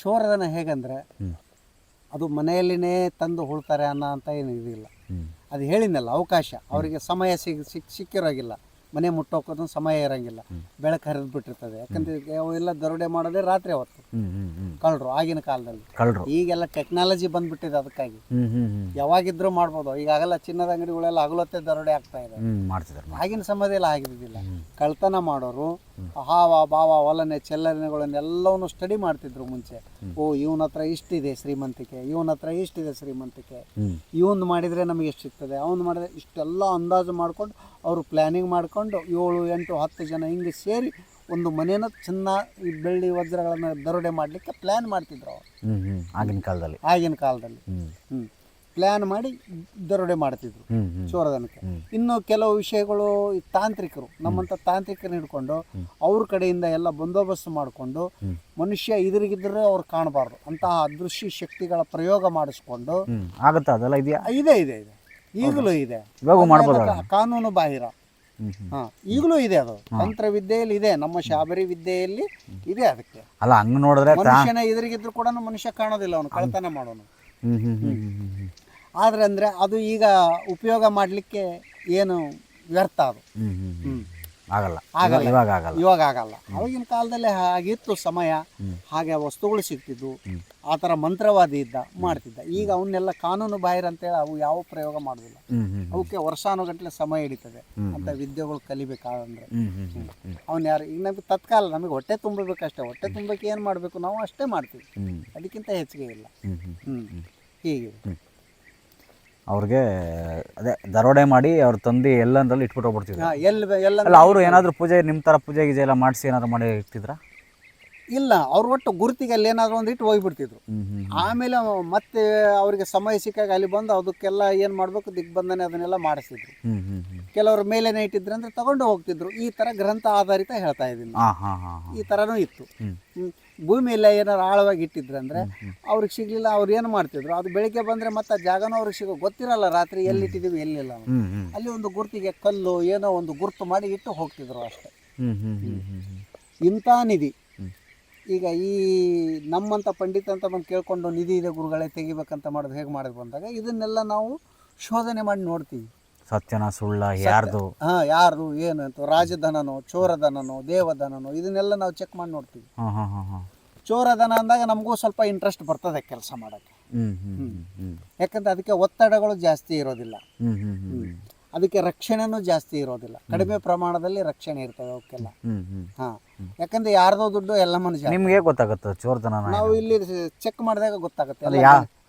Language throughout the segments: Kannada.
ಚೋರದನ ಹೇಗಂದರೆ ಅದು ಮನೆಯಲ್ಲಿನೇ ತಂದು ಹುಳ್ತಾರೆ ಅನ್ನೋ ಅಂತ ಏನು ಇದಿಲ್ಲ. ಅದು ಹೇಳಿದ್ನಲ್ಲ, ಅವಕಾಶ ಅವರಿಗೆ ಸಮಯ ಸಿಕ್ಕಿರೋಗಿಲ್ಲ, ಮನೆ ಮುಟ್ಟೋಕೋದು ಸಮಯ ಇರೋಂಗಿಲ್ಲ, ಬೆಳಕು ಹರಿದು ಬಿಟ್ಟಿರ್ತದೆ. ಯಾಕಂದ್ರೆ ಅವೆಲ್ಲ ದರೋಡೆ ಮಾಡೋದೇ ರಾತ್ರಿ ಹೊತ್ತು ಕಳ್ಳರು, ಆಗಿನ ಕಾಲದಲ್ಲಿ. ಈಗೆಲ್ಲ ಟೆಕ್ನಾಲಜಿ ಬಂದ್ಬಿಟ್ಟಿದೆ, ಅದಕ್ಕಾಗಿ ಯಾವಾಗಿದ್ರೂ ಮಾಡ್ಬೋದು. ಈಗಾಗಲ್ಲ ಚಿನ್ನದ ಅಂಗಡಿಗಳೆಲ್ಲ ಹಗಲೊತ್ತೆ ದರೋಡೆ ಆಗ್ತಾ ಇದೆ. ಆಗಿನ ಸಮಯದಲ್ಲಿ ಆಗಿದ್ದಿಲ್ಲ. ಕಳ್ತನ ಮಾಡೋರು ಹಾವ ಭಾವ ಒಲನೆ ಚೆಲ್ಲನೆಗಳನ್ನೆಲ್ಲವನ್ನು ಸ್ಟಡಿ ಮಾಡ್ತಿದ್ರು ಮುಂಚೆ. ಓ, ಇವನ ಹತ್ರ ಇಷ್ಟಿದೆ ಶ್ರೀಮಂತಿಕೆ, ಇವನ ಹತ್ರ ಇಷ್ಟಿದೆ ಶ್ರೀಮಂತಿಕೆ, ಇವನ್ ಮಾಡಿದ್ರೆ ನಮಗೆ ಎಷ್ಟು ಸಿಗ್ತದೆ, ಅವನು ಮಾಡಿದ್ರೆ ಇಷ್ಟೆಲ್ಲ ಅಂದಾಜು ಮಾಡ್ಕೊಂಡು ಅವರು ಪ್ಲಾನಿಂಗ್ ಮಾಡ್ಕೊಂಡು 7, 8, 10 ಜನ ಹಿಂಗೆ ಸೇರಿ ಒಂದು ಮನೇನ ಚಿನ್ನ, ಈ ಬೆಳ್ಳಿ ವಜ್ರಗಳನ್ನ ದರೋಡೆ ಮಾಡಲಿಕ್ಕೆ ಪ್ಲ್ಯಾನ್ ಮಾಡ್ತಿದ್ರು ಅವರು ಆಗಿನ ಕಾಲದಲ್ಲಿ. ಪ್ಲ್ಯಾನ್ ಮಾಡಿ ದರೋಡೆ ಮಾಡ್ತಿದ್ರು ಚೋರದನಕ್ಕೆ. ಇನ್ನು ಕೆಲವು ವಿಷಯಗಳು ತಾಂತ್ರಿಕರು, ನಮ್ಮಂಥ ತಾಂತ್ರಿಕರನ್ನ ಹಿಡ್ಕೊಂಡು ಅವ್ರ ಕಡೆಯಿಂದ ಎಲ್ಲ ಬಂದೋಬಸ್ತ್ ಮಾಡಿಕೊಂಡು ಮನುಷ್ಯ ಇದ್ರಿಗಿದ್ರೆ ಅವ್ರು ಕಾಣಬಾರ್ದು ಅಂತಹ ಅದೃಶ್ಯ ಶಕ್ತಿಗಳ ಪ್ರಯೋಗ ಮಾಡಿಸ್ಕೊಂಡು ಆಗುತ್ತಾ? ಅದೆಲ್ಲ ಇದೆಯಾ? ಇದೆ ಇದೆ ಇದೆ, ಈಗಲೂ ಇದೆ. ಕಾನೂನು ಬಾಹಿರ. ಈಗಲೂ ಇದೆ, ಅದು ತಂತ್ರವಿದ್ಯೆಯಲ್ಲಿ ಇದೆ, ನಮ್ಮ ಶಾಬರಿ ವಿದ್ಯೆಯಲ್ಲಿ ಇದೆ. ಅದಕ್ಕೆ ಅಲ್ಲ, ಹಂಗ ನೋಡಿದ್ರೆ ಮನುಷ್ಯನ ಎದುರಿಗಿದ್ರು ಕೂಡ ಮನುಷ್ಯ ಕಾಣೋದಿಲ್ಲ, ಅವನು ಕಳ್ತನ ಮಾಡೋನು. ಆದ್ರೆ ಅಂದ್ರೆ ಅದು ಈಗ ಉಪಯೋಗ ಮಾಡಲಿಕ್ಕೆ ಏನು ವ್ಯರ್ಥ, ಅದು ಇವಾಗ ಆಗಲ್ಲ. ಅವಾಗಿನ ಕಾಲದಲ್ಲಿ ಹಾಗಿತ್ತು ಸಮಯ, ಹಾಗೆ ವಸ್ತುಗಳು ಸಿಗ್ತಿದ್ವು, ಆ ಥರ ಮಂತ್ರವಾದಿ ಇದ್ದ, ಮಾಡ್ತಿದ್ದ. ಈಗ ಅವನ್ನೆಲ್ಲ ಕಾನೂನು ಬಾಹಿರ ಅಂತೇಳಿ ಅವು ಯಾವ ಪ್ರಯೋಗ ಮಾಡೋದಿಲ್ಲ. ಅವಕ್ಕೆ ವರ್ಷಾನುಗಟ್ಟಲೆ ಸಮಯ ಹಿಡಿತದೆ ಅಂತ ವಿದ್ಯೆಗಳು ಕಲಿಬೇಕಾದಂದ್ರೆ. ಅವನ್ ಯಾರು ಈಗ ನಮಗೆ ತತ್ಕಾಲ, ನಮಗೆ ಹೊಟ್ಟೆ ತುಂಬಬೇಕಷ್ಟೇ, ಹೊಟ್ಟೆ ತುಂಬಕ್ಕೆ ಏನು ಮಾಡಬೇಕು ನಾವು ಅಷ್ಟೇ ಮಾಡ್ತೀವಿ, ಅದಕ್ಕಿಂತ ಹೆಚ್ಚಿಗೆ ಇಲ್ಲ. ಹೀಗೆ ಅವ್ರಿಗೆ ಅದೇ ದರೋಡೆ ಮಾಡಿ ಅವ್ರ ತಂದು ಎಲ್ಲಂದ್ರಲ್ಲಿ ಇಟ್ಬಿಟ್ಟು ಹೋಗ್ಬಿಡ್ತಿದ್ರು. ಅಲ್ಲ, ಅವರು ಏನಾದರೂ ಪೂಜೆ ನಿಮ್ಮ ಥರ ಪೂಜೆ ಗೀಜೆ ಎಲ್ಲ ಮಾಡಿಸಿ ಏನಾದ್ರು ಮಾಡಿ ಇರ್ತಿದ್ರ? ಇಲ್ಲ, ಅವ್ರು ಒಟ್ಟು ಗುರುತಿಗೆ ಅಲ್ಲಿ ಏನಾದ್ರು ಒಂದು ಇಟ್ಟು ಹೋಗ್ಬಿಡ್ತಿದ್ರು. ಆಮೇಲೆ ಮತ್ತೆ ಅವರಿಗೆ ಸಮಯ ಸಿಕ್ಕಾಗ ಅಲ್ಲಿ ಬಂದು ಅದಕ್ಕೆಲ್ಲ ಏನು ಮಾಡಬೇಕು ದಿಗ್ಬಂಧನೆ ಅದನ್ನೆಲ್ಲ ಮಾಡಿಸ್ತಿದ್ರು. ಕೆಲವರು ಮೇಲೇನೆ ಇಟ್ಟಿದ್ರು ಅಂದ್ರೆ ತಗೊಂಡು ಹೋಗ್ತಿದ್ರು. ಈ ಥರ ಗ್ರಂಥ ಆಧಾರಿತ ಹೇಳ್ತಾ ಇದ್ದೀನಿ, ಈ ಥರನೂ ಇತ್ತು. ಭೂಮಿಯಲ್ಲ ಏನಾರು ಆಳವಾಗಿ ಇಟ್ಟಿದ್ರಂದ್ರೆ ಅವ್ರಿಗೆ ಸಿಗ್ಲಿಲ್ಲ, ಅವ್ರು ಏನು ಮಾಡ್ತಿದ್ರು, ಅದು ಬೆಳಿಗ್ಗೆ ಬಂದರೆ ಮತ್ತೆ ಆ ಜಾಗನೂ ಅವ್ರಿಗೆ ಸಿಗೋ ಗೊತ್ತಿರಲ್ಲ, ರಾತ್ರಿ ಎಲ್ಲಿಟ್ಟಿದ್ದೀವಿ ಎಲ್ಲಿಲ್ಲ. ಅಲ್ಲಿ ಒಂದು ಗುರುತಿಗೆ ಕಲ್ಲು ಏನೋ ಒಂದು ಗುರುತು ಮಾಡಿ ಇಟ್ಟು ಹೋಗ್ತಿದ್ರು ಅಷ್ಟೇ. ಇಂಥ ನಿಧಿ ಈಗ ಈ ನಮ್ಮಂಥ ಪಂಡಿತ ಅಂತ ಬಂದು ಕೇಳ್ಕೊಂಡು ನಿಧಿ ಇದೆ ಗುರುಗಳೇ ತೆಗಿಬೇಕಂತ ಮಾಡೋದು ಹೇಗೆ ಮಾಡೋದು ಬಂದಾಗ ಇದನ್ನೆಲ್ಲ ನಾವು ಶೋಧನೆ ಮಾಡಿ ನೋಡ್ತೀವಿ. ಸತ್ಯನ ಸುಳ್ಳ, ಯಾರ್ದು ಯಾರು ಏನು ಅಂತ, ರಾಜಧನನೋ ಚೋರಧನನೋ ದೇವಧನನೋ, ಇದನ್ನೆಲ್ಲ ನಾವು ಚೆಕ್ ಮಾಡಿ ನೋಡ್ತೀವಿ. ಚೋರಧನ ಅಂದಾಗ ನಮಗೂ ಸ್ವಲ್ಪ ಇಂಟ್ರೆಸ್ಟ್ ಬರ್ತದೆ ಕೆಲಸ ಮಾಡೋಕ್ಕೆ. ಯಾಕಂದ್ರೆ ಅದಕ್ಕೆ ಒತ್ತಡಗಳು ಜಾಸ್ತಿ ಇರೋದಿಲ್ಲ, ಅದಕ್ಕೆ ರಕ್ಷಣೆನೂ ಜಾಸ್ತಿ ಇರೋದಿಲ್ಲ, ಕಡಿಮೆ ಪ್ರಮಾಣದಲ್ಲಿ ರಕ್ಷಣೆ ಇರ್ತದೆ ಅವಕ್ಕೆಲ್ಲ. ಯಾಕಂದ್ರೆ ಯಾರ್ದೋ ದುಡ್ಡು ಎಲ್ಲ ಮನುಷ್ಯ. ನಿಮ್ಗೆ ಗೊತ್ತಾಗುತ್ತೆ ಚೋರಧನ? ನಾವು ಇಲ್ಲಿ ಚೆಕ್ ಮಾಡಿದಾಗ ಗೊತ್ತಾಗುತ್ತೆ.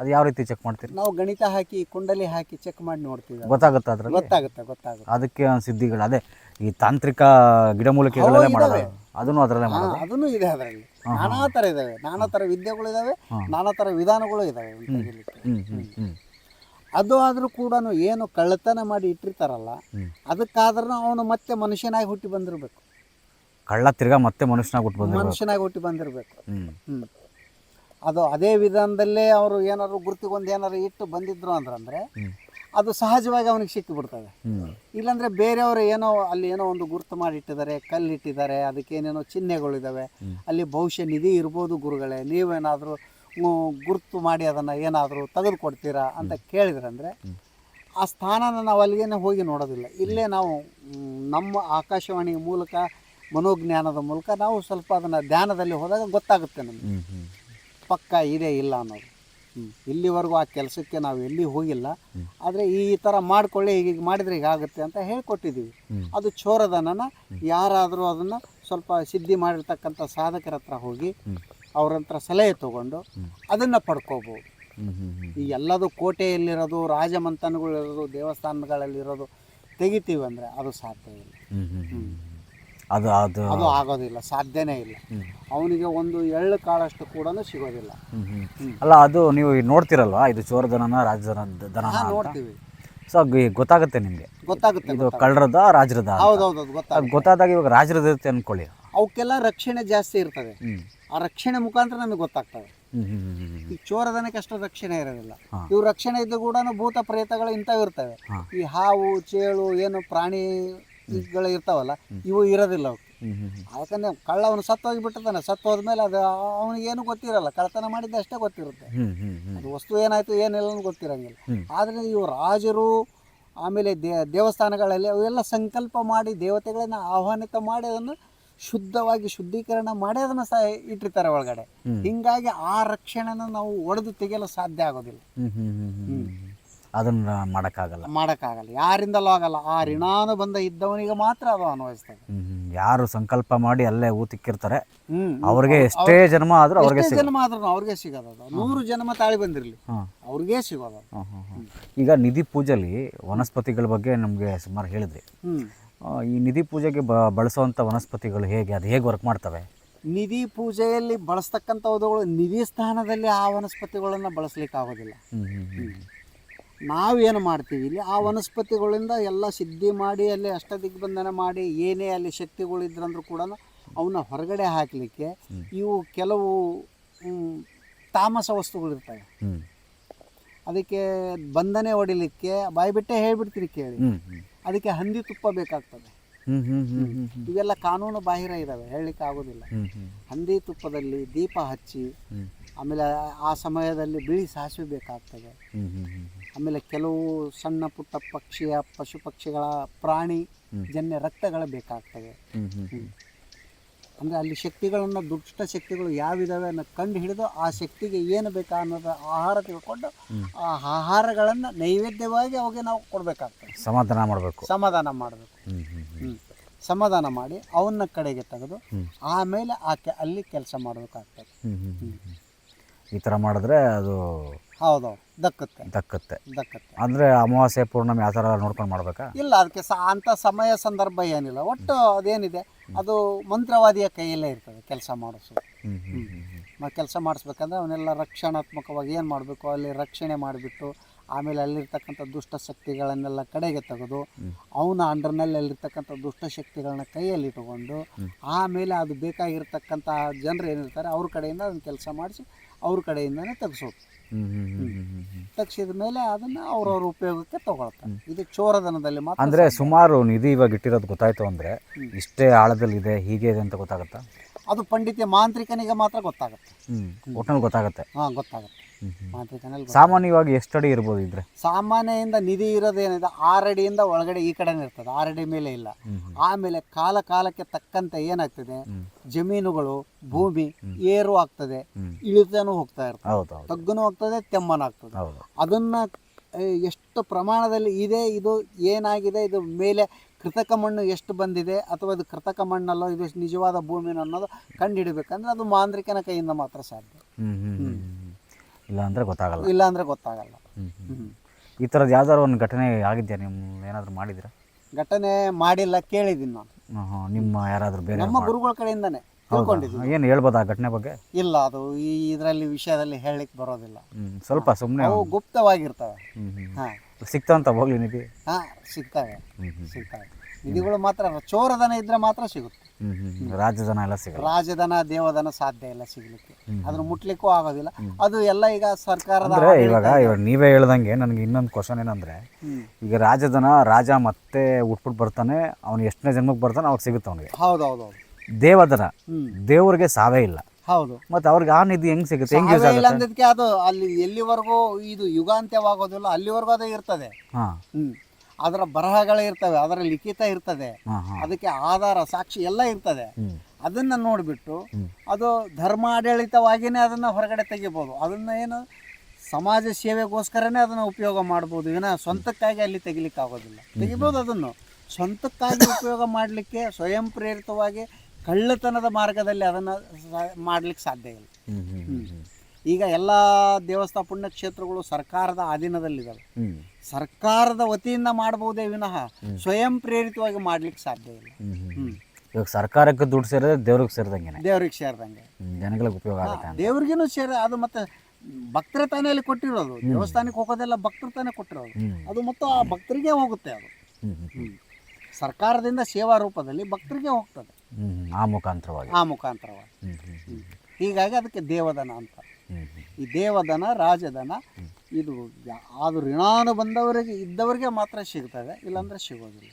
ಅದು ಯಾವ ರೀತಿ ಚೆಕ್ ಮಾಡ್ತೀರಿ? ನಾವು ಗಣಿತ ಹಾಕಿ ಕುಂಡಲಿ ಹಾಕಿ ಚೆಕ್ ಮಾಡಿ ನೋಡ್ತೀವಿ, ಗೊತ್ತಾಗುತ್ತೆ. ಅದ್ರಲ್ಲಿ ಗೊತ್ತಾಗುತ್ತೆ. ಅದಕ್ಕೆ ಸಿದ್ಧಿಗಳು, ಅದೇ ಈ ತಾಂತ್ರಿಕ ಗಿಡಮೂಲಿಕೆಗಳೆಲ್ಲ ಮಾಡೋದು, ಅದನ್ನು ಅದರಲ್ಲೇ ಮಾಡೋದು. ಅದನ್ನು ಇದೆ, ಅದರಲ್ಲಿ ನಾನಾ ಥರ ಇದಾವೆ, ನಾನಾ ಥರ ವಿದ್ಯೆಗಳು ಇದಾವೆ, ನಾನಾ ಥರ ವಿಧಾನಗಳು ಇದಾವೆ. ಅದು ಆದರೂ ಕೂಡ ಏನು ಕಳ್ಳತನ ಮಾಡಿ ಇಟ್ಟಿರ್ತಾರಲ್ಲ, ಅದಕ್ಕಾದ್ರೂ ಅವನು ಮತ್ತೆ ಮನುಷ್ಯನಾಗಿ ಹುಟ್ಟಿ ಬಂದಿರಬೇಕು. ಕಳ್ಳ ತಿರ್ಗಾ ಮತ್ತೆ ಮನುಷ್ಯನಾಗಿ ಹುಟ್ಟಿ ಬಂದಿರಬೇಕು. ಅದು ಅದೇ ವಿಧಾನದಲ್ಲೇ ಅವರು ಏನಾದ್ರು ಗುರುತಿಗೊಂದು ಏನಾದ್ರು ಇಟ್ಟು ಬಂದಿದ್ರು ಅಂದ್ರೆ ಅದು ಸಹಜವಾಗಿ ಅವನಿಗೆ ಸಿಕ್ಕಿಬಿಡ್ತದೆ. ಇಲ್ಲಾಂದ್ರೆ ಬೇರೆಯವರು ಏನೋ ಅಲ್ಲಿ ಏನೋ ಒಂದು ಗುರುತು ಮಾಡಿ ಇಟ್ಟಿದ್ದಾರೆ, ಕಲ್ಲಿಟ್ಟಿದ್ದಾರೆ, ಅದಕ್ಕೇನೇನೋ ಚಿಹ್ನೆಗಳಿದ್ದಾವೆ, ಅಲ್ಲಿ ಬಹುಶಃ ನಿಧಿ ಇರ್ಬೋದು ಗುರುಗಳೇ, ನೀವೇನಾದರೂ ಗುರುತು ಮಾಡಿ ಅದನ್ನು ಏನಾದರೂ ತೆಗೆದುಕೊಡ್ತೀರಾ ಅಂತ ಕೇಳಿದ್ರಂದರೆ ಆ ಸ್ಥಾನನ ನಾವು ಅಲ್ಲಿಗೇನೆ ಹೋಗಿ ನೋಡೋದಿಲ್ಲ. ಇಲ್ಲೇ ನಾವು ನಮ್ಮ ಆಕಾಶವಾಣಿ ಮೂಲಕ, ಮನೋಜ್ಞಾನದ ಮೂಲಕ ನಾವು ಸ್ವಲ್ಪ ಅದನ್ನು ಧ್ಯಾನದಲ್ಲಿ ಹೋದಾಗ ಗೊತ್ತಾಗುತ್ತೆ ನಮಗೆ ಪಕ್ಕ ಇದೆ ಇಲ್ಲ ಅನ್ನೋದು. ಇಲ್ಲಿವರೆಗೂ ಆ ಕೆಲಸಕ್ಕೆ ನಾವು ಎಲ್ಲಿ ಹೋಗಿಲ್ಲ, ಆದರೆ ಈ ಥರ ಮಾಡ್ಕೊಳ್ಳಿ, ಹೀಗೆ ಮಾಡಿದರೆ ಹೀಗಾಗುತ್ತೆ ಅಂತ ಹೇಳ್ಕೊಟ್ಟಿದ್ದೀವಿ. ಅದು ಚೋರಧನನ ಯಾರಾದರೂ ಅದನ್ನು ಸ್ವಲ್ಪ ಸಿದ್ಧಿ ಮಾಡಿರ್ತಕ್ಕಂಥ ಸಾಧಕರ ಹತ್ರ ಹೋಗಿ ಅವ್ರ ಹತ್ರ ಸಲಹೆ ತೊಗೊಂಡು ಅದನ್ನು ಪಡ್ಕೋಬೋದು. ಈ ಎಲ್ಲದು ಕೋಟೆಯಲ್ಲಿರೋದು, ರಾಜಮಂಥನಗಳಿರೋದು, ದೇವಸ್ಥಾನಗಳಲ್ಲಿರೋದು ತೆಗಿತೀವಿ ಅಂದರೆ ಅದು ಸಾಧ್ಯ ಇಲ್ಲ. ಅದು ಅದು ಅದು ಆಗೋದಿಲ್ಲ, ಸಾಧ್ಯನೇ ಇಲ್ಲ. ಅವನಿಗೆ ಒಂದು ಎಳ್ಳು ಕಾಳಷ್ಟು ಕೂಡ ಸಿಗೋದಿಲ್ಲ. ಅಲ್ಲ, ಅದು ನೀವು ನೋಡ್ತಿರಲ್ವಾ, ಇದು ಚೋರಧನನ ರಾಜಧನ ನೋಡ್ತೀವಿ. ಸೊ ಗೊತ್ತಾಗುತ್ತೆ ನಿಮಗೆ, ಗೊತ್ತಾಗುತ್ತೆ ಇದು ಕಳ್ಳರದ ರಾಜರದ. ಹೌದೌದು, ಗೊತ್ತಾದಾಗ ಇವಾಗ ರಾಜರದ ಇರುತ್ತೆ ಅನ್ಕೊಳ್ಳಿ, ಅವಕ್ಕೆಲ್ಲ ರಕ್ಷಣೆ ಜಾಸ್ತಿ ಇರ್ತದೆ. ಆ ರಕ್ಷಣೆ ಮುಖಾಂತರ ನಮಗೆ ಗೊತ್ತಾಗ್ತದೆ. ಈ ಚೋರಧನಕ್ಕೆ ಅಷ್ಟು ರಕ್ಷಣೆ ಇರೋದಿಲ್ಲ. ಇವು ರಕ್ಷಣೆ ಇದ್ದು ಕೂಡ ಭೂತ ಪ್ರೇತಗಳು ಇಂಥವು ಇರ್ತವೆ. ಈ ಹಾವು ಚೇಳು ಏನು ಪ್ರಾಣಿಗಳು ಇರ್ತಾವಲ್ಲ, ಇವು ಇರೋದಿಲ್ಲ ಅವಕ್ಕೆ. ಯಾಕಂದ್ರೆ ಕಳ್ಳ ಅವನು ಸತ್ತೋಗಿಬಿಟ್ಟಿರ್ತಾನೆ, ಸತ್ತೋದ್ಮೇಲೆ ಅದು ಅವನಿಗೇನು ಗೊತ್ತಿರಲ್ಲ, ಕಳ್ಳತನ ಮಾಡಿದ್ದ ಅಷ್ಟೇ ಗೊತ್ತಿರುತ್ತೆ, ಅದು ವಸ್ತು ಏನಾಯ್ತು ಏನಿಲ್ಲ ಗೊತ್ತಿರಂಗಿಲ್ಲ. ಆದರೆ ಇವು ರಾಜರು ಆಮೇಲೆ ದೇವಸ್ಥಾನಗಳಲ್ಲಿ ಅವೆಲ್ಲ ಸಂಕಲ್ಪ ಮಾಡಿ ದೇವತೆಗಳನ್ನ ಆಹ್ವಾನಿತ ಮಾಡಿ ಅದನ್ನು ಶುದ್ಧವಾಗಿ ಶುದ್ಧೀಕರಣ ಮಾಡಿ ಅದನ್ನು ಸಹ ಇಟ್ಟಿರ್ತಾರೆ ಒಳಗಡೆ. ಹಿಂಗಾಗಿ ಆ ರಕ್ಷಣೆನ ನಾವು ಒಡೆದು ತೆಗೆಯಲು ಸಾಧ್ಯ ಆಗೋದಿಲ್ಲ, ಅದನ್ನ ಮಾಡೋಕ್ಕಾಗಲ್ಲ, ಯಾರಿಂದಲೂ ಆಗಲ್ಲ. ಆ ಋಣಾನುಬಂಧ ಇದ್ದವನಿಗೆ ಮಾತ್ರ ಅದು ಅನ್ವಯಿಸ್ತದೆ. ಯಾರು ಸಂಕಲ್ಪ ಮಾಡಿ ಅಲ್ಲೇ ಊತಿಕ್ಕಿರ್ತಾರೆ ಅವ್ರಿಗೆ ಎಷ್ಟೇ ಜನ್ಮ ಆದ್ರೂ ಅವ್ರಿಗೆ ಅವ್ರಿಗೆ ಸಿಗೋದು. 100 ಜನ್ಮ ತಾಳಿ ಬಂದಿರಲಿ ಅವ್ರಿಗೆ ಸಿಗೋದು. ಈಗ ನಿಧಿ ಪೂಜೆಯಲ್ಲಿ ವನಸ್ಪತಿಗಳ ಬಗ್ಗೆ ನಮಗೆ ಸುಮಾರು ಹೇಳಿದ್ರಿ. ಈ ನಿಧಿ ಪೂಜೆಗೆ ಬಳಸುವಂಥ ವನಸ್ಪತಿಗಳು ಅದು ಹೇಗೆ ವರ್ಕ್ ಮಾಡ್ತವೆ? ನಿಧಿ ಪೂಜೆಯಲ್ಲಿ ಬಳಸ್ತಕ್ಕಂಥವುಗಳು ನಿಧಿ ಸ್ಥಾನದಲ್ಲಿ ಆ ವನಸ್ಪತಿಗಳನ್ನು ಬಳಸ್ಲಿಕ್ಕೆ ಆಗೋದಿಲ್ಲ. ನಾವೇನು ಮಾಡ್ತೀವಿ ಇಲ್ಲಿ ಆ ವನಸ್ಪತಿಗಳಿಂದ ಎಲ್ಲ ಸಿದ್ಧಿ ಮಾಡಿ ಅಲ್ಲಿ ಅಷ್ಟದಿಗ್ಬಂಧನ ಮಾಡಿ ಏನೇ ಅಲ್ಲಿ ಶಕ್ತಿಗಳಿದ್ರಂದ್ರೂ ಕೂಡ ಅವನ್ನ ಹೊರಗಡೆ ಹಾಕಲಿಕ್ಕೆ ಇವು ಕೆಲವು ತಾಮಸ ವಸ್ತುಗಳಿರ್ತವೆ. ಅದಕ್ಕೆ ಬಂಧನೆ ಹೊಡಿಲಿಕ್ಕೆ ಬಾಯ್ಬಿಟ್ಟೆ ಹೇಳ್ಬಿಡ್ತೀನಿ ಕೇಳಿ, ಅದಕ್ಕೆ ಹಂದಿ ತುಪ್ಪ ಬೇಕಾಗ್ತದೆ. ಇವೆಲ್ಲ ಕಾನೂನು ಬಾಹಿರ ಇದ್ದಾವೆ, ಹೇಳಲಿಕ್ಕೆ ಆಗೋದಿಲ್ಲ. ಹಂದಿ ತುಪ್ಪದಲ್ಲಿ ದೀಪ ಹಚ್ಚಿ, ಆಮೇಲೆ ಆ ಸಮಯದಲ್ಲಿ ಬಿಳಿ ಸಾಸಿವೆ ಬೇಕಾಗ್ತದೆ. ಆಮೇಲೆ ಕೆಲವು ಸಣ್ಣ ಪುಟ್ಟ ಪಶು ಪಕ್ಷಿಗಳ ಪ್ರಾಣಿ ಜನ್ಯ ರಕ್ತಗಳು ಬೇಕಾಗ್ತವೆ. ಅಂದರೆ ಅಲ್ಲಿ ಶಕ್ತಿಗಳನ್ನು, ದುಷ್ಟ ಶಕ್ತಿಗಳು ಯಾವಿದಾವೆ ಅನ್ನೋ ಕಂಡು ಹಿಡಿದು ಆ ಶಕ್ತಿಗೆ ಏನು ಬೇಕಾ ಅನ್ನೋದು ಆಹಾರ ತಿಳ್ಕೊಂಡು ಆ ಆಹಾರಗಳನ್ನು ನೈವೇದ್ಯವಾಗಿ ಅವಾಗ ನಾವು ಕೊಡಬೇಕಾಗ್ತದೆ. ಸಮಾಧಾನ ಮಾಡಬೇಕು. ಸಮಾಧಾನ ಮಾಡಿ ಅವನ್ನ ಕಡೆಗೆ ತೆಗೆದು ಆಮೇಲೆ ಅಲ್ಲಿ ಕೆಲಸ ಮಾಡಬೇಕಾಗ್ತದೆ. ಈ ಥರ ಮಾಡಿದ್ರೆ ಅದು ಹೌದೌದು ದಕ್ಕತ್ತೆ. ಅಂದರೆ ಅಮಾವಾಸ್ಯೆ ಪೂರ್ಣಮಿ ಆ ಥರ ನೋಡ್ಕೊಂಡು ಮಾಡಬೇಕಾ? ಇಲ್ಲ, ಅದಕ್ಕೆ ಅಂಥ ಸಮಯ ಸಂದರ್ಭ ಏನಿಲ್ಲ. ಒಟ್ಟು ಅದೇನಿದೆ ಅದು ಮಂತ್ರವಾದಿಯ ಕೈಯಲ್ಲೇ ಇರ್ತದೆ ಕೆಲಸ ಮಾಡಿಸೋದು. ಕೆಲಸ ಮಾಡಿಸ್ಬೇಕಂದ್ರೆ ಅವನ್ನೆಲ್ಲ ರಕ್ಷಣಾತ್ಮಕವಾಗಿ ಏನು ಮಾಡಬೇಕು, ಅಲ್ಲಿ ರಕ್ಷಣೆ ಮಾಡಿಬಿಟ್ಟು ಆಮೇಲೆ ಅಲ್ಲಿರ್ತಕ್ಕಂಥ ದುಷ್ಟಶಕ್ತಿಗಳನ್ನೆಲ್ಲ ಕಡೆಗೆ ತೆಗೆದು ಅವನ ಅಂಡರ್ನಲ್ಲಿರ್ತಕ್ಕಂಥ ದುಷ್ಟಶಕ್ತಿಗಳನ್ನ ಕೈಯಲ್ಲಿ ಇಟ್ಟುಕೊಂಡು ಆಮೇಲೆ ಅದು ಬೇಕಾಗಿರ್ತಕ್ಕಂಥ ಜನರು ಏನಿರ್ತಾರೆ ಅವ್ರ ಕಡೆಯಿಂದ ಅದನ್ನು ಕೆಲಸ ಮಾಡಿಸಿ ಅವ್ರ ಕಡೆಯಿಂದನೇ ತೆಗೆಸೋದು. ತೆಗ್ಸಿದ ಮೇಲೆ ಅದನ್ನು ಅವ್ರವ್ರ ಉಪಯೋಗಕ್ಕೆ ತಗೊಳ್ತಾರೆ. ಇದು ಚೋರದನದಲ್ಲಿ ಮಾತ್ರ. ಅಂದರೆ ಸುಮಾರು ನಿಧಿ ಇವಾಗ ಇಟ್ಟಿರೋದು ಗೊತ್ತಾಯ್ತು ಅಂದರೆ ಇಷ್ಟೇ ಆಳದಲ್ಲಿದೆ, ಹೀಗೆ ಇದೆ ಅಂತ ಗೊತ್ತಾಗುತ್ತಾ? ಅದು ಪಂಡಿತ ಮಾಂತ್ರಿಕನಿಗೆ ಮಾತ್ರ ಗೊತ್ತಾಗುತ್ತೆ. ಒಟ್ಟಿನಲ್ಲಿ ಗೊತ್ತಾಗುತ್ತೆ. ಗೊತ್ತಾಗುತ್ತೆ. ಮಾಂತ್ರಿಕನಲ್ಲಿ ಸಾಮಾನ್ಯವಾಗಿ ಎಷ್ಟು ಅಡಿ ಇರ್ಬೋದು ಇದ್ರೆ? ಸಾಮಾನ್ಯದಿಂದ ನಿಧಿ ಇರೋದೇನಿದೆ 6 ಅಡಿಯಿಂದ ಒಳಗಡೆ ಈ ಕಡೆನೇ ಇರ್ತದೆ, 6 ಅಡಿ ಮೇಲೆ ಇಲ್ಲ. ಆಮೇಲೆ ಕಾಲಕ್ಕೆ ತಕ್ಕಂತೆ ಏನಾಗ್ತದೆ, ಜಮೀನುಗಳು ಭೂಮಿ ಏರು ಆಗ್ತದೆ, ಇಳಿತಾನು ಹೋಗ್ತಾ ಇರ್ತದೆ, ತಗ್ಗುನು ಆಗ್ತದೆ, ತೆಮ್ಮನಾಗ್ತದೆ. ಅದನ್ನ ಎಷ್ಟು ಪ್ರಮಾಣದಲ್ಲಿ ಇದೆ, ಇದು ಏನಾಗಿದೆ, ಇದು ಮೇಲೆ ಕೃತಕ ಮಣ್ಣು ಎಷ್ಟು ಬಂದಿದೆ ಅಥವಾ ಇದು ಕೃತಕ ಮಣ್ಣಲ್ಲೋ ಇದು ನಿಜವಾದ ಭೂಮಿನ ಅನ್ನೋದು ಕಂಡು ಹಿಡಿಬೇಕಂದ್ರೆ ಅದು ಮಾಂತ್ರಿಕನ ಕೈಯಿಂದ ಮಾತ್ರ ಸಾಧ್ಯ. ಇಲ್ಲ ಅಂದ್ರೆ ಗೊತ್ತಾಗಲ್ಲ. ಈ ಥರದ್ದು ಯಾವ್ದಾದ್ರು ಒಂದು ಘಟನೆ ಆಗಿದ್ಯಾ? ನಿಮ್ಮ ಏನಾದರೂ ಮಾಡಿದ್ದೀರಾ? ಘಟನೆ ಮಾಡಿಲ್ಲ, ಕೇಳಿದ್ದೀನಿ ನಾನು. ನಿಮ್ಮ ಯಾರಾದರೂ ಬೇರೆ ನಮ್ಮ ಗುರುಗಳ ಕಡೆಯಿಂದಾನೆ ತಿಳ್ಕೊಂಡಿದ್ದೀನಿ. ಏನು ಹೇಳ್ಬೋದು ಆ ಘಟನೆ ಬಗ್ಗೆ? ಇಲ್ಲ, ಅದು ಇದರಲ್ಲಿ ವಿಷಯದಲ್ಲಿ ಹೇಳಲಿಕ್ಕೆ ಬರೋದಿಲ್ಲ. ಸ್ವಲ್ಪ ಸುಮ್ಮನೆ ಅವು ಗುಪ್ತವಾಗಿರ್ತವೆ. ಸಿಗ್ತಾವಂತ ಹೋಗ್ಲಿ ನಿಧಿ? ಸಿಗ್ತವೆ. ನಿಧಿಗಳು ಮಾತ್ರ ಚೋರದನ ಇದ್ರೆ ಮಾತ್ರ ಸಿಗುತ್ತೆ. ರಾಜಧನ ಎಲ್ಲ ಸಿಗುತ್ತೆ. ರಾಜಧನ ದೇವಧನ ಸಾಧ್ಯ ಇಲ್ಲ ಸಿಗ್ಲಿಕ್ಕೆ, ಅದನ್ನ ಮುಟ್ಲಿಕ್ಕೂ ಆಗೋದಿಲ್ಲ. ಅದು ಎಲ್ಲ ಈಗ ಸರ್ಕಾರದ ಇವಾಗ ನೀವೇ ಹೇಳ್ದಂಗೆ ನನಗೆ ಇನ್ನೊಂದು ಕ್ವಶನ್ ಏನಂದ್ರೆ, ಈಗ ರಾಜ ಮತ್ತೆ ಹುಟ್ಬಿಟ್ಟು ಬರ್ತಾನೆ, ಅವ್ನು ಎಷ್ಟನೇ ಜನ್ಮಕ್ಕೆ ಬರ್ತಾನೆ ಅವಾಗ ಸಿಗುತ್ತೆ ಅವನಿಗೆ. ಹೌದೌದು. ದೇವಧನ ದೇವ್ರಿಗೆ ಸಾವೇ ಇಲ್ಲ. ಹೌದು. ಮತ್ತೆ ಅವ್ರಿಗೆ ಆ ನಿಧಿ ಹೆಂಗ್ ಸಿಗುತ್ತೆ? ಅಂದಕ್ಕೆ ಅದು ಅಲ್ಲಿ ಎಲ್ಲಿವರೆಗೂ ಇದು ಯುಗಾಂತ್ಯವಾಗೋದಿಲ್ಲ ಅಲ್ಲಿವರೆಗೂ ಅದು ಇರ್ತದೆ. ಅದರ ಬರಹಗಳೇ ಇರ್ತವೆ, ಅದರ ಲಿಖಿತ ಇರ್ತದೆ, ಅದಕ್ಕೆ ಆಧಾರ ಸಾಕ್ಷಿ ಎಲ್ಲ ಇರ್ತದೆ. ಅದನ್ನ ನೋಡ್ಬಿಟ್ಟು ಅದು ಧರ್ಮಾಡಳಿತವಾಗಿನೇ ಅದನ್ನ ಹೊರಗಡೆ ತೆಗಿಬೋದು. ಅದನ್ನ ಏನು ಸಮಾಜ ಸೇವೆಗೋಸ್ಕರನೇ ಅದನ್ನ ಉಪಯೋಗ ಮಾಡ್ಬೋದು, ವಿನ ಸ್ವಂತಕ್ಕಾಗಿ ಅಲ್ಲಿ ತೆಗಿಲಿಕ್ಕೆ ಆಗೋದಿಲ್ಲ. ತೆಗಿಬೋದು, ಅದನ್ನು ಸ್ವಂತಕ್ಕಾಗಿ ಉಪಯೋಗ ಮಾಡಲಿಕ್ಕೆ ಸ್ವಯಂ ಪ್ರೇರಿತವಾಗಿ ಕಳ್ಳತನದ ಮಾರ್ಗದಲ್ಲಿ ಅದನ್ನು ಮಾಡ್ಲಿಕ್ಕೆ ಸಾಧ್ಯ ಇಲ್ಲ. ಈಗ ಎಲ್ಲ ದೇವಸ್ಥಾನ ಪುಣ್ಯಕ್ಷೇತ್ರಗಳು ಸರ್ಕಾರದ ಅಧೀನದಲ್ಲಿದ್ದಾವೆ, ಸರ್ಕಾರದ ವತಿಯಿಂದ ಮಾಡಬಹುದೇ ವಿನಃ ಸ್ವಯಂ ಪ್ರೇರಿತವಾಗಿ ಮಾಡ್ಲಿಕ್ಕೆ ಸಾಧ್ಯ ಇಲ್ಲ. ಇವಾಗ ಸರ್ಕಾರಕ್ಕೆ ದುಡ್ಡು ಸೇರಿದ್ರೆ ದೇವ್ರಿಗೆ ಸೇರಿದಂಗೆ ಜನಗಳಿಗೆ ಉಪಯೋಗ ಆಗುತ್ತೆ. ದೇವ್ರಿಗೇನು ಅದು ಮತ್ತೆ ಭಕ್ತರ ತಾನೇ ಅಲ್ಲಿ ಕೊಟ್ಟಿರೋದು, ದೇವಸ್ಥಾನಕ್ಕೆ ಹೋಗೋದೆಲ್ಲ ಭಕ್ತರು ತಾನೇ ಕೊಟ್ಟಿರೋದು, ಅದು ಮತ್ತು ಆ ಭಕ್ತರಿಗೆ ಹೋಗುತ್ತೆ. ಅದು ಸರ್ಕಾರದಿಂದ ಸೇವಾ ರೂಪದಲ್ಲಿ ಭಕ್ತರಿಗೆ ಹೋಗ್ತದೆ ಆ ಮುಖಾಂತರವಾಗಿ. ಹೀಗಾಗಿ ಅದಕ್ಕೆ ದೇವಧನ ಅಂತ. ಈ ದೇವಧನ ರಾಜಧನ ಇದು ಅದು ಋಣಾನುಬಂಧವರಿಗೆ ಇದ್ದವರಿಗೆ ಮಾತ್ರ ಸಿಗ್ತದೆ, ಇಲ್ಲಾಂದ್ರೆ ಸಿಗೋದಿಲ್ಲ.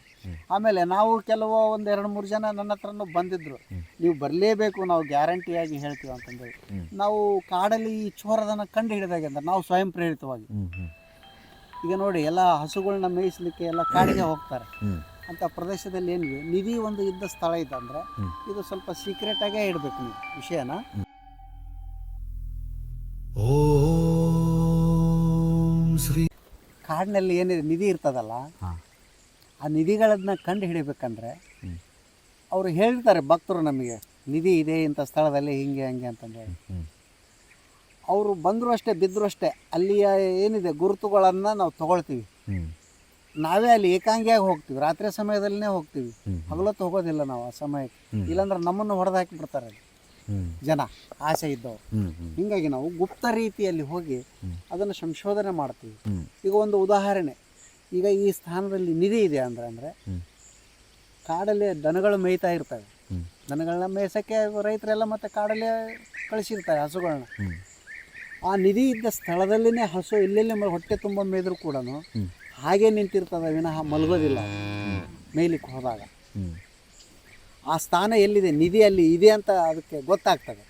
ಆಮೇಲೆ ನಾವು ಕೆಲವು ಒಂದು 2-3 ಜನ ನನ್ನ ಹತ್ರನೂ ಬಂದಿದ್ರು, ನೀವು ಬರಲೇಬೇಕು, ನಾವು ಗ್ಯಾರಂಟಿಯಾಗಿ ಹೇಳ್ತೀವಿ ಅಂತಂದೇಳಿ. ನಾವು ಕಾಡಲ್ಲಿ ಈ ಚೋರದನ್ನು ಕಂಡು ಹಿಡಿದಾಗೆ ಅಂದ್ರೆ ನಾವು ಸ್ವಯಂ ಪ್ರೇರಿತವಾಗಿ ಈಗ ನೋಡಿ ಎಲ್ಲ ಹಸುಗಳನ್ನ ಮೇಯಿಸಲಿಕ್ಕೆ ಎಲ್ಲ ಕಾಡಿಗೆ ಹೋಗ್ತಾರೆ. ಅಂಥ ಪ್ರದೇಶದಲ್ಲಿ ಏನಿದೆ ನಿಧಿ ಒಂದು ಇದ್ದ ಸ್ಥಳ ಇದೆ ಅಂದರೆ ಇದು ಸ್ವಲ್ಪ ಸೀಕ್ರೆಟಾಗೇ ಇಡಬೇಕು ನೀವು ವಿಷಯನ. ಕಾಡಿನಲ್ಲಿ ಏನಿದೆ ನಿಧಿ ಇರ್ತದಲ್ಲ, ಆ ನಿಧಿಗಳನ್ನ ಕಂಡು ಹಿಡಿಬೇಕಂದ್ರೆ ಅವರು ಹೇಳ್ತಾರೆ ಭಕ್ತರು ನಮಗೆ ನಿಧಿ ಇದೆ ಇಂಥ ಸ್ಥಳದಲ್ಲಿ ಹಿಂಗೆ ಹಂಗೆ ಅಂತಂದೇಳಿ. ಅವರು ಬಂದರೂ ಅಷ್ಟೇ ಬಿದ್ದರೂ ಅಷ್ಟೇ ಅಲ್ಲಿಯ ಏನಿದೆ ಗುರುತುಗಳನ್ನು ನಾವು ತಗೊಳ್ತೀವಿ. ನಾವೇ ಅಲ್ಲಿ ಏಕಾಂಗಿಯಾಗಿ ಹೋಗ್ತೀವಿ, ರಾತ್ರಿ ಸಮಯದಲ್ಲೇ ಹೋಗ್ತೀವಿ, ಹಗಲೊತ್ತು ಹೋಗೋದಿಲ್ಲ ನಾವು ಆ ಸಮಯಕ್ಕೆ. ಇಲ್ಲಾಂದ್ರೆ ನಮ್ಮನ್ನು ಹೊಡೆದು ಹಾಕಿಬಿಡ್ತಾರೆ ಅಲ್ಲಿ ಜನ ಆಸೆ ಇದ್ದವರು. ಹೀಗಾಗಿ ನಾವು ಗುಪ್ತ ರೀತಿಯಲ್ಲಿ ಹೋಗಿ ಅದನ್ನು ಸಂಶೋಧನೆ ಮಾಡ್ತೀವಿ. ಈಗ ಒಂದು ಉದಾಹರಣೆ, ಈಗ ಈ ಸ್ಥಾನದಲ್ಲಿ ನಿಧಿ ಇದೆ ಅಂದರೆ ಕಾಡಲ್ಲಿ ದನಗಳು ಮೇಯ್ತಾ ಇರ್ತವೆ. ದನಗಳನ್ನ ಮೇಯ್ಸೋಕ್ಕೆ ರೈತರೆಲ್ಲ ಮತ್ತೆ ಕಾಡಲ್ಲೇ ಕಳಿಸಿರ್ತಾರೆ ಹಸುಗಳನ್ನ. ಆ ನಿಧಿ ಇದ್ದ ಸ್ಥಳದಲ್ಲಿನೇ ಹಸು ಎಲ್ಲೆಲ್ಲಿ ಹೊಟ್ಟೆ ತುಂಬ ಮೇಯ್ದರೂ ಕೂಡ ಹಾಗೆ ನಿಂತಿರ್ತದೆ ವಿನಃ ಮಲಗೋದಿಲ್ಲ ಮೇಯ್ಲಿಕ್ಕೆ ಹೋದಾಗ. ಆ ಸ್ಥಾನ ಎಲ್ಲಿದೆ, ನಿಧಿ ಅಲ್ಲಿ ಇದೆ ಅಂತ ಅದಕ್ಕೆ ಗೊತ್ತಾಗ್ತದೆ.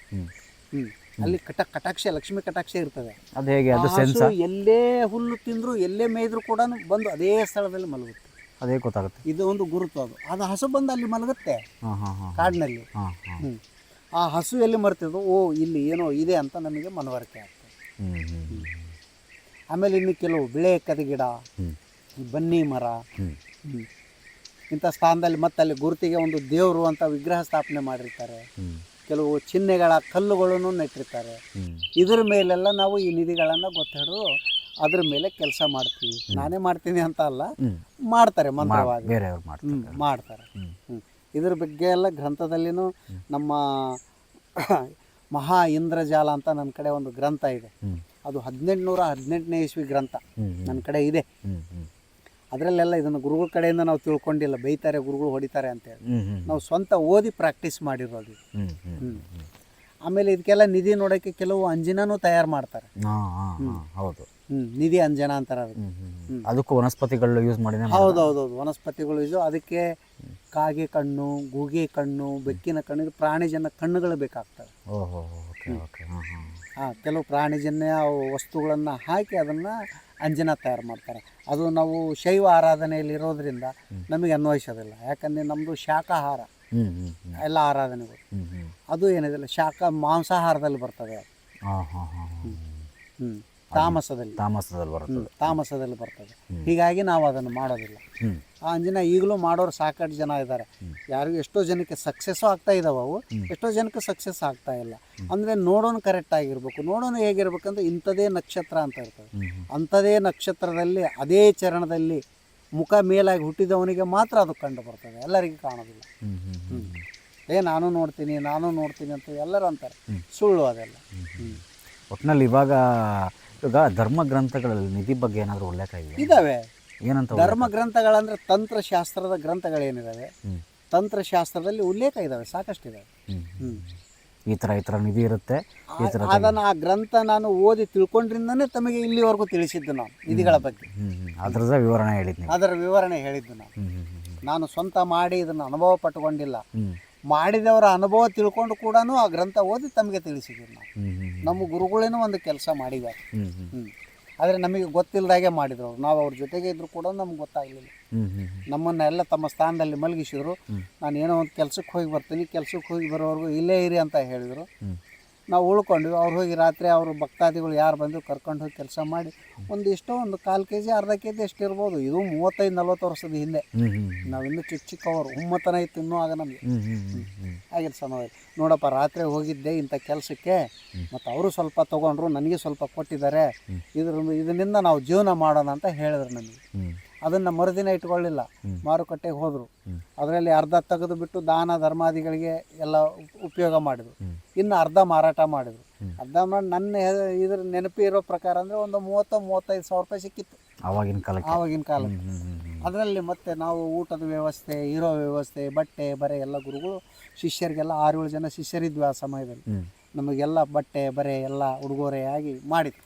ಅಲ್ಲಿ ಕಟಾಕ್ಷ ಲಕ್ಷ್ಮಿ ಕಟಾಕ್ಷ ಇರ್ತದೆ. ಅದು ಹೇಗೆ ಅದು ಹಸು ಎಲ್ಲೇ ಹುಲ್ಲು ತಿಂದ್ರು ಎಲ್ಲೇ ಮೇಯ್ದ್ರು ಕೂಡ ಬಂದು ಅದೇ ಸ್ಥಳದಲ್ಲಿ ಮಲಗುತ್ತೆ. ಅದೇ ಗೊತ್ತಾಗುತ್ತೆ, ಇದು ಒಂದು ಗುರುತು. ಅದು ಹಸು ಬಂದು ಅಲ್ಲಿ ಮಲಗುತ್ತೆ ಕಾಡಿನಲ್ಲಿ. ಆ ಹಸು ಎಲ್ಲಿ ಮರ್ತಿದ್ದು, ಓ ಇಲ್ಲಿ ಏನೋ ಇದೆ ಅಂತ ನಮಗೆ ಮನವರಿಕೆ ಆಗ್ತದೆ. ಆಮೇಲೆ ಇನ್ನು ಕೆಲವು ಬಿಳೆ ಎಕ್ಕದ ಗಿಡ, ಬನ್ನಿ ಮರ, ಇಂಥ ಸ್ಥಾನದಲ್ಲಿ ಮತ್ತೆ ಅಲ್ಲಿ ಗುರುತಿಗೆ ಒಂದು ದೇವರು ಅಂತ ವಿಗ್ರಹ ಸ್ಥಾಪನೆ ಮಾಡಿರ್ತಾರೆ. ಕೆಲವು ಚಿಹ್ನೆಗಳ ಕಲ್ಲುಗಳನ್ನು ನೆಟ್ಟಿರ್ತಾರೆ. ಇದ್ರ ಮೇಲೆಲ್ಲ ನಾವು ಈ ನಿಧಿಗಳನ್ನು ಗೊತ್ತಿಡಿದು ಅದ್ರ ಮೇಲೆ ಕೆಲಸ ಮಾಡ್ತೀವಿ. ನಾನೇ ಮಾಡ್ತೀನಿ ಅಂತ ಅಲ್ಲ, ಮಾಡ್ತಾರೆ ಮಂತ್ರವಾಗಿ ಮಾಡ್ತಾರೆ. ಇದ್ರ ಬಗ್ಗೆ ಎಲ್ಲ ಗ್ರಂಥದಲ್ಲಿನೂ ನಮ್ಮ ಮಹಾ ಇಂದ್ರಜಾಲ ಅಂತ ನನ್ನ ಕಡೆ ಒಂದು ಗ್ರಂಥ ಇದೆ. ಅದು 1818ನೇ ಇಸ್ವಿ ಗ್ರಂಥ ನನ್ನ ಕಡೆ ಇದೆ. ಅದರಲ್ಲೆಲ್ಲ ಇದನ್ನು ಗುರುಗಳ ಕಡೆಯಿಂದ ನಾವು ತಿಳ್ಕೊಂಡಿಲ್ಲ, ಬೈತಾರೆ ಗುರುಗಳು ಹೊಡಿತಾರೆ ಅಂತೇಳಿ. ನಾವು ಸ್ವಂತ ಓದಿ ಪ್ರಾಕ್ಟೀಸ್ ಮಾಡಿರೋದು. ಆಮೇಲೆ ಇದಕ್ಕೆಲ್ಲ ನಿಧಿ ನೋಡೋಕ್ಕೆ ಕೆಲವು ಅಂಜನೂ ತಯಾರು ಮಾಡ್ತಾರೆ. ಹೌದು, ನಿಧಿ ಅಂಜನ ಅಂತಾರೆ ಅದಕ್ಕೂ ವನಸ್ಪತಿಗಳು ಯೂಸ್ ಮಾಡಿ. ಹೌದೌದು, ವನಸ್ಪತಿಗಳು ಯೂಸು. ಅದಕ್ಕೆ ಕಾಗೆ ಕಣ್ಣು, ಗೂಗೆ ಕಣ್ಣು, ಬೆಕ್ಕಿನ ಕಣ್ಣು, ಪ್ರಾಣಿಜನ್ಯ ಕಣ್ಣುಗಳು ಬೇಕಾಗ್ತವೆ. ಕೆಲವು ಪ್ರಾಣಿಜನ್ಯ ವಸ್ತುಗಳನ್ನು ಹಾಕಿ ಅದನ್ನು ಅಂಜನ ತಯಾರು ಮಾಡ್ತಾರೆ. ಅದು ನಾವು ಶೈವ ಆರಾಧನೆಯಲ್ಲಿ ಇರೋದ್ರಿಂದ ನಮಗೆ ಅನ್ವಯಿಸೋದಿಲ್ಲ. ಯಾಕಂದರೆ ನಮ್ಮದು ಶಾಕಾಹಾರ ಎಲ್ಲ ಆರಾಧನೆಗಳು. ಅದು ಏನಿದಿಲ್ಲ, ಮಾಂಸಾಹಾರದಲ್ಲಿ ಬರ್ತದೆ. ತಾಮಸದಲ್ಲಿ ಬರ್ತದೆ. ಹೀಗಾಗಿ ನಾವು ಅದನ್ನು ಮಾಡೋದಿಲ್ಲ. ಆ ಅಂಜನ ಈಗಲೂ ಮಾಡೋರು ಸಾಕಷ್ಟು ಜನ ಇದ್ದಾರೆ. ಯಾರಿಗೂ ಎಷ್ಟೋ ಜನಕ್ಕೆ ಸಕ್ಸಸ್ಸು ಆಗ್ತಾ ಇದ್ದಾವೆ ಅವು, ಎಷ್ಟೋ ಜನಕ್ಕೆ ಸಕ್ಸಸ್ ಆಗ್ತಾ ಇಲ್ಲ. ಅಂದರೆ ನೋಡೋನು ಕರೆಕ್ಟ್ ಆಗಿರ್ಬೇಕು. ನೋಡೋನು ಹೇಗಿರ್ಬೇಕಂದ್ರೆ ಇಂಥದೇ ನಕ್ಷತ್ರ ಅಂತ ಇರ್ತದೆ. ಅಂಥದೇ ನಕ್ಷತ್ರದಲ್ಲಿ ಅದೇ ಚರಣದಲ್ಲಿ ಮುಖ ಮೇಲಾಗಿ ಹುಟ್ಟಿದವನಿಗೆ ಮಾತ್ರ ಅದು ಕಂಡು ಬರ್ತದೆ, ಎಲ್ಲರಿಗೂ ಕಾಣೋದಿಲ್ಲ. ನಾನು ನೋಡ್ತೀನಿ ಅಂತ ಎಲ್ಲರೂ ಅಂತಾರೆ, ಸುಳ್ಳು ಅದೆಲ್ಲ. ಒಟ್ಟಿನಲ್ಲಿ ಇವಾಗ ಧರ್ಮ ಗ್ರಂಥಗಳಲ್ಲಿ ನಿಧಿ ಬಗ್ಗೆ ಏನಾದರೂ ಉಲ್ಲೇಖ ಇದಾವೆ. ಏನಂತ ಧರ್ಮ ಗ್ರಂಥಗಳಂದ್ರೆ ತಂತ್ರಶಾಸ್ತ್ರದ ಗ್ರಂಥಗಳೇನಿದಾವೆ, ತಂತ್ರಶಾಸ್ತ್ರದಲ್ಲಿ ಉಲ್ಲೇಖ ಇದಾವೆ, ಸಾಕಷ್ಟು ಇದಾವೆ. ಈ ಥರ ನಿಧಿ ಇರುತ್ತೆ. ಅದನ್ನು ಆ ಗ್ರಂಥ ನಾನು ಓದಿ ತಿಳ್ಕೊಂಡ್ರಿಂದನೇ ತಮಗೆ ಇಲ್ಲಿವರೆಗೂ ತಿಳಿಸಿದ್ದು ನಾನು ನಿಧಿಗಳ ಬಗ್ಗೆ. ಅದರ ವಿವರಣೆ ಹೇಳಿದ್ದು ನಾನು ಸ್ವಂತ ಮಾಡಿ ಇದನ್ನು ಅನುಭವ ಪಟ್ಟುಕೊಂಡಿಲ್ಲ. ಮಾಡಿದವರ ಅನುಭವ ತಿಳ್ಕೊಂಡು ಕೂಡ ಆ ಗ್ರಂಥ ಓದಿ ತಮಗೆ ತಿಳಿಸಿದ್ದೀವಿ ನಾವು. ನಮ್ಮ ಗುರುಗಳೇನೋ ಒಂದು ಕೆಲಸ ಮಾಡಿದ್ದಾರೆ. ಆದರೆ ನಮಗೆ ಗೊತ್ತಿಲ್ಲದಾಗೆ ಮಾಡಿದ್ರು ಅವರು. ನಾವು ಅವ್ರ ಜೊತೆಗೆ ಇದ್ರೂ ಕೂಡ ನಮ್ಗೆ ಗೊತ್ತಾಗಲಿಲ್ಲ. ನಮ್ಮನ್ನೆಲ್ಲ ತಮ್ಮ ಸ್ಥಾನದಲ್ಲಿ ಮಲಗಿಸಿದ್ರು. ನಾನು ಏನೋ ಒಂದು ಕೆಲಸಕ್ಕೆ ಹೋಗಿ ಬರ್ತೀನಿ, ಕೆಲಸಕ್ಕೆ ಹೋಗಿ ಬರೋವರೆಗೂ ಇಲ್ಲೇ ಇರಿ ಅಂತ ಹೇಳಿದರು. ನಾವು ಉಳ್ಕೊಂಡ್ವಿ. ಅವ್ರು ಹೋಗಿ ರಾತ್ರಿ ಅವರು ಭಕ್ತಾದಿಗಳು ಯಾರು ಬಂದು ಕರ್ಕೊಂಡು ಹೋಗಿ ಕೆಲಸ ಮಾಡಿ ಒಂದು 1 kg ಅರ್ಧ kg ಎಷ್ಟಿರ್ಬೋದು. ಇದು 35-40 ವರ್ಷದ ಹಿಂದೆ. ನಾವಿನ್ನೂ ಚಿಕ್ಕವರು, ಹುಮ್ಮತನ ಇತ್ತು ಇನ್ನೂ ಆಗ ನಮಗೆ. ಆಗಿನ ಸಮಯ ನೋಡಪ್ಪ, ರಾತ್ರಿ ಹೋಗಿದ್ದೆ ಇಂಥ ಕೆಲಸಕ್ಕೆ, ಮತ್ತು ಅವರು ಸ್ವಲ್ಪ ತೊಗೊಂಡ್ರು, ನನಗೆ ಸ್ವಲ್ಪ ಕೊಟ್ಟಿದ್ದಾರೆ, ಇದರಿಂದ ನಾವು ಜೀವನ ಮಾಡೋಣ ಅಂತ ಹೇಳಿದ್ರು ನಮಗೆ. ಅದನ್ನು ಮರುದಿನ ಇಟ್ಕೊಳ್ಳಿಲ್ಲ, ಮಾರುಕಟ್ಟೆಗೆ ಹೋದರು. ಅದರಲ್ಲಿ ಅರ್ಧ ತೆಗೆದು ಬಿಟ್ಟು ದಾನ ಧರ್ಮಾದಿಗಳಿಗೆ ಎಲ್ಲ ಉಪಯೋಗ ಮಾಡಿದರು. ಇನ್ನು ಅರ್ಧ ಮಾರಾಟ ಮಾಡಿದರು. ಅರ್ಧ ಮಾಡಿ ನನ್ನ ಇದ್ರ ನೆನಪು ಇರೋ ಪ್ರಕಾರ ಅಂದರೆ ಒಂದು 30-35 ಸಾವಿರ ರೂಪಾಯಿ ಸಿಕ್ಕಿತ್ತು ಆವಾಗಿನ ಕಾಲಕ್ಕೆ. ಅದರಲ್ಲಿ ಮತ್ತೆ ನಾವು ಊಟದ ವ್ಯವಸ್ಥೆ, ಇರೋ ವ್ಯವಸ್ಥೆ, ಬಟ್ಟೆ ಬರೆ ಎಲ್ಲ ಗುರುಗಳು ಶಿಷ್ಯರಿಗೆಲ್ಲ 6-7 ಜನ ಶಿಷ್ಯರಿದ್ವಿ ಆ ಸಮಯದಲ್ಲಿ. ನಮಗೆಲ್ಲ ಬಟ್ಟೆ ಬರೆ ಎಲ್ಲ ಉಡುಗೊರೆ ಆಗಿ ಮಾಡಿದ್ರು.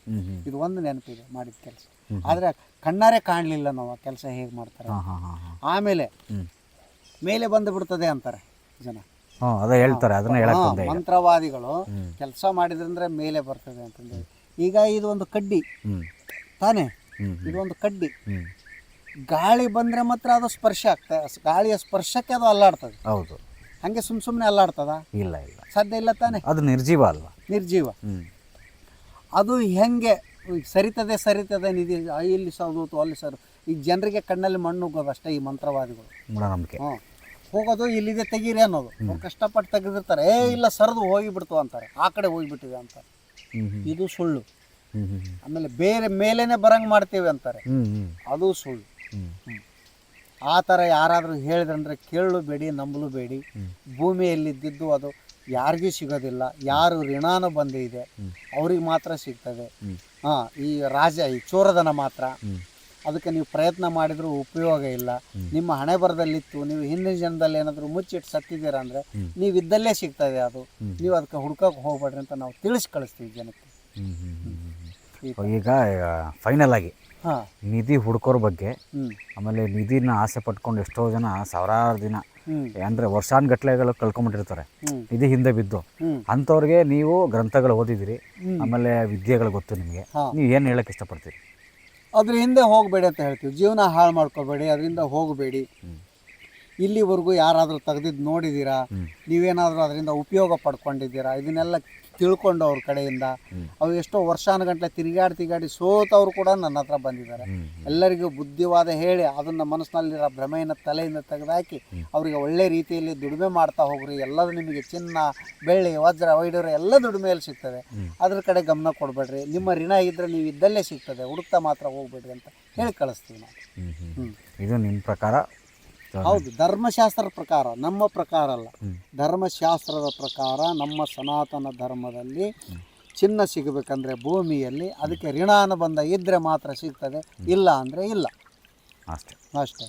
ಇದು ಒಂದು ನೆನಪಿದೆ ಮಾಡಿದ ಕೆಲಸ. ಆದರೆ ಕಣ್ಣಾರೆ ಕಾಣಲಿಲ್ಲ ನಾವು ಆ ಕೆಲಸ ಹೇಗೆ ಮಾಡ್ತಾರೆ. ಹಾಂ ಹಾಂ ಹಾಂ ಹಾಂ ಆಮೇಲೆ ಹ್ಞೂ ಮೇಲೆ ಬಂದು ಬಿಡ್ತದೆ ಅಂತಾರೆ ಜನ. ಹಾಂ ಅದೇ ಹೇಳ್ತಾರೆ, ಅದನ್ನ ಹೇಳಕ್ ಬಂದೆ ಈಗ. ಮಂತ್ರವಾದಿಗಳು ಹ್ಞೂ ಕೆಲಸ ಮಾಡಿದ್ರಂದ್ರೆ ಮೇಲೆ ಬರ್ತದೆ ಅಂತಂದೇಳಿ. ಈಗ ಇದು ಒಂದು ಕಡ್ಡಿ ಹ್ಞೂ ತಾನೇ, ಹ್ಞೂ ಇದು ಒಂದು ಕಡ್ಡಿ. ಹ್ಞೂ ಗಾಳಿ ಬಂದರೆ ಮಾತ್ರ ಅದು ಸ್ಪರ್ಶ ಆಗ್ತದೆ, ಗಾಳಿಯ ಸ್ಪರ್ಶಕ್ಕೆ ಅದು ಅಲ್ಲಾಡ್ತದೆ. ಹೌದು. ಹಾಗೆ ಸುಮ್ಮನೆ ಅಲ್ಲಾಡ್ತದ? ಇಲ್ಲ ಇಲ್ಲ, ಸಾಧ್ಯ ಇಲ್ಲ ತಾನೇ. ಅದು ನಿರ್ಜೀವ ಅಲ್ವಾ? ನಿರ್ಜೀವ. ಹ್ಞೂ ಅದು ಹೆಂಗೆ ಸರಿತದೆ ನಿಧಿ ಇಲ್ಲಿ ಸೌದೋತು ಅಲ್ಲಿ ಸರ್. ಈಗ ಜನರಿಗೆ ಕಣ್ಣಲ್ಲಿ ಮಣ್ಣು ಉಗ್ಗೋದು ಅಷ್ಟೇ ಈ ಮಂತ್ರವಾದಿಗಳು. ಮೂಢನಂಬಿಕೆ. ಹ್ಞೂ ಹೋಗೋದು ಇಲ್ಲಿದೆ ತೆಗೀರಿ ಅನ್ನೋದು. ಅವ್ರು ಕಷ್ಟಪಟ್ಟು ತೆಗೆದಿರ್ತಾರೆ, ಇಲ್ಲ ಸರಿದು ಹೋಗಿಬಿಡ್ತು ಅಂತಾರೆ, ಆ ಕಡೆ ಹೋಗಿಬಿಟ್ಟಿದೆ ಅಂತಾರೆ. ಇದು ಸುಳ್ಳು. ಆಮೇಲೆ ಬೇರೆ ಮೇಲೇನೆ ಬರಂಗೆ ಮಾಡ್ತೀವಿ ಅಂತಾರೆ, ಅದು ಸುಳ್ಳು. ಆ ಥರ ಯಾರಾದರೂ ಹೇಳಿದ್ರಂದ್ರೆ ಕೇಳಬೇಡಿ, ನಂಬಲೂಬೇಡಿ. ಭೂಮಿಯಲ್ಲಿದ್ದಿದ್ದು ಅದು ಯಾರಿಗೂ ಸಿಗೋದಿಲ್ಲ. ಯಾರು ಋಣಾನು ಬಂದೇ ಇದೆ ಅವ್ರಿಗೆ ಮಾತ್ರ ಸಿಗ್ತದೆ. ಈ ಈ ಚೋರದನ ಮಾತ್ರ. ಅದಕ್ಕೆ ನೀವು ಪ್ರಯತ್ನ ಮಾಡಿದರೂ ಉಪಯೋಗ ಇಲ್ಲ. ನಿಮ್ಮ ಹಣೆ ಬರದಲ್ಲಿತ್ತು, ನೀವು ಹಿಂದಿನ ಜನದಲ್ಲಿ ಏನಾದರೂ ಮುಚ್ಚಿಟ್ಟು ಸತ್ತಿದ್ದೀರಾ ಅಂದರೆ ನೀವು ಇದ್ದಲ್ಲೇ ಸಿಗ್ತದೆ ಅದು. ನೀವು ಅದಕ್ಕೆ ಹುಡ್ಕೋಕೆ ಹೋಗ್ಬೇಡ್ರಿ ಅಂತ ನಾವು ತಿಳಿಸಿ ಕಳಿಸ್ತೀವಿ ಜನಕ್ಕೆ. ಈಗ ಫೈನಲ್ ಆಗಿ ಹಾಂ, ನಿಧಿ ಹುಡ್ಕೋರ ಬಗ್ಗೆ, ಆಮೇಲೆ ನಿಧಿನ ಆಸೆ ಪಟ್ಕೊಂಡು ಎಷ್ಟೋ ಜನ ಸಾವಿರಾರು ದಿನ ಅಂದರೆ ವರ್ಷಾನುಗಟ್ಲೆಗಳು ಕಳ್ಕೊಂಬಿಟ್ಟಿರ್ತಾರೆ ನಿಧಿ ಹಿಂದೆ ಬಿದ್ದು. ಅಂಥವ್ರಿಗೆ ನೀವು ಗ್ರಂಥಗಳು ಓದಿದಿರಿ, ಆಮೇಲೆ ವಿದ್ಯೆಗಳು ಗೊತ್ತು ನಿಮಗೆ, ನೀವು ಏನು ಹೇಳಕ್ಕೆ ಇಷ್ಟಪಡ್ತೀರಿ? ಅದ್ರ ಹಿಂದೆ ಹೋಗಬೇಡಿ ಅಂತ ಹೇಳ್ತೀವಿ. ಜೀವನ ಹಾಳು ಮಾಡ್ಕೋಬೇಡಿ, ಅದರಿಂದ ಹೋಗಬೇಡಿ. ಇಲ್ಲಿವರೆಗೂ ಯಾರಾದರೂ ತೆಗೆದಿದ್ದು ನೋಡಿದ್ದೀರಾ? ನೀವೇನಾದರೂ ಅದರಿಂದ ಉಪಯೋಗ ಪಡ್ಕೊಂಡಿದ್ದೀರಾ? ಇದನ್ನೆಲ್ಲ ತಿಳ್ಕೊಂಡು ಅವ್ರ ಕಡೆಯಿಂದ ಅವು ಎಷ್ಟೋ ವರ್ಷಾನುಗಂಟ್ಲೆ ತಿರುಗಾಡಿ ಸೋತವ್ರು ಕೂಡ ನನ್ನ ಹತ್ರ ಬಂದಿದ್ದಾರೆ. ಎಲ್ಲರಿಗೂ ಬುದ್ಧಿವಾದ ಹೇಳಿ ಅದನ್ನು ಮನಸ್ಸಿನಲ್ಲಿರೋ ಭ್ರಮೆಯನ್ನು ತಲೆಯಿಂದ ತೆಗೆದುಹಾಕಿ ಅವರಿಗೆ ಒಳ್ಳೆ ರೀತಿಯಲ್ಲಿ ದುಡಿಮೆ ಮಾಡ್ತಾ ಹೋಗ್ರಿ. ಎಲ್ಲದೂ ನಿಮಗೆ ಚಿನ್ನ, ಬೆಳ್ಳಿ, ವಜ್ರ, ವೈಡೂರ್ಯ ಎಲ್ಲ ದುಡಿಮೆಯಲ್ಲಿ ಸಿಗ್ತದೆ. ಅದ್ರ ಕಡೆ ಗಮನ ಕೊಡಬೇಡ್ರಿ. ನಿಮ್ಮ ಋಣ ಇದ್ದರೆ ನೀವು ಇದ್ದಲ್ಲೇ ಸಿಗ್ತದೆ, ಹುಡುಕ್ತಾ ಮಾತ್ರ ಹೋಗ್ಬೇಡ್ರಿ ಅಂತ ಹೇಳಿ ಕಳಿಸ್ತೀವಿ ನಾವು. ಇದು ನಿಮ್ಮ ಪ್ರಕಾರ? ಹೌದು, ಧರ್ಮಶಾಸ್ತ್ರದ ಪ್ರಕಾರ, ನಮ್ಮ ಪ್ರಕಾರ ಅಲ್ಲ. ಧರ್ಮಶಾಸ್ತ್ರದ ಪ್ರಕಾರ ನಮ್ಮ ಸನಾತನ ಧರ್ಮದಲ್ಲಿ ಚಿನ್ನ ಸಿಗಬೇಕಂದ್ರೆ ಭೂಮಿಯಲ್ಲಿ ಅದಕ್ಕೆ ಋಣಾನುಬಂಧ ಇದ್ದರೆ ಮಾತ್ರ ಸಿಗ್ತದೆ, ಇಲ್ಲ ಅಂದರೆ ಇಲ್ಲ. ಅಷ್ಟೇ.